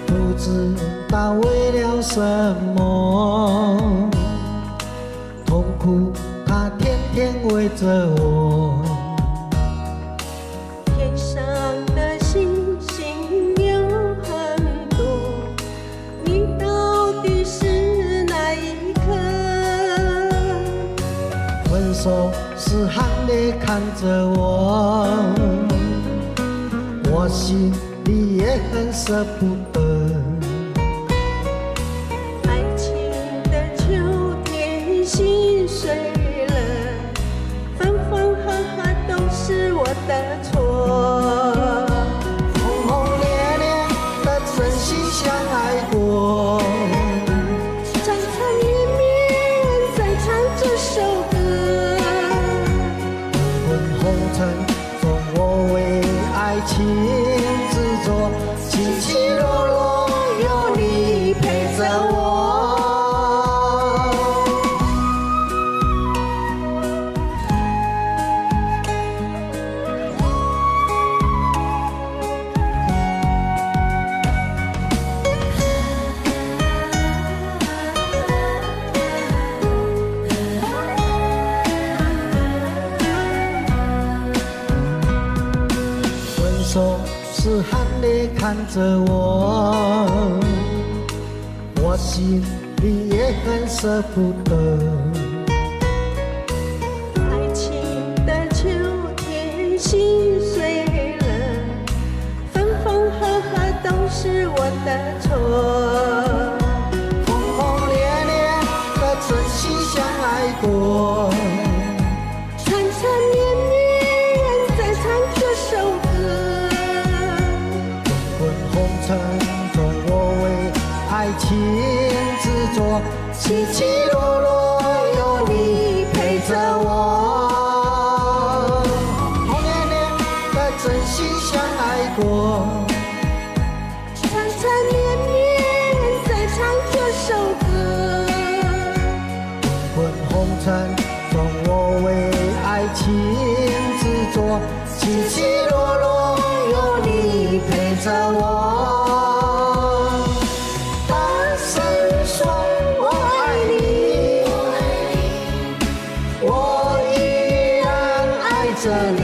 不知道为了什么，痛苦它天天围着我。天上的星星有很多，你到底是哪一颗？分手时含泪看着我，我心里也很舍不得。爱情的秋天心碎了，分分合合都是我的错。轰轰烈烈的真心相爱过，缠缠绵绵在唱这首歌。滚滚红尘中，我为爱情执着，起起落落有你陪着我。分手时含泪看着我，我心里也很舍不得。爱情的秋天心碎了，分分合合都是我的错。轰轰烈烈的真心相爱过，缠缠绵绵在唱这首歌。滚红尘中，我为爱情执着，起起落落有你陪着我。轰烈烈的真心相爱过，缠缠绵绵在唱这首歌。滚红尘中，我为爱情执着，起起落落有你陪着我。大声说我爱你，我依然爱着你。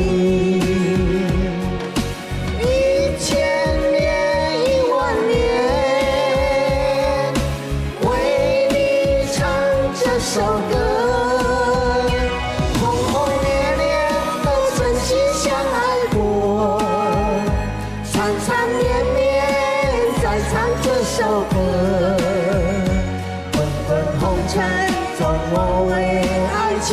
1000年10000年，为你唱这首歌。轰轰烈烈的真心相爱过，缠缠绵绵在唱这首歌。滚滚红尘中，我为爱情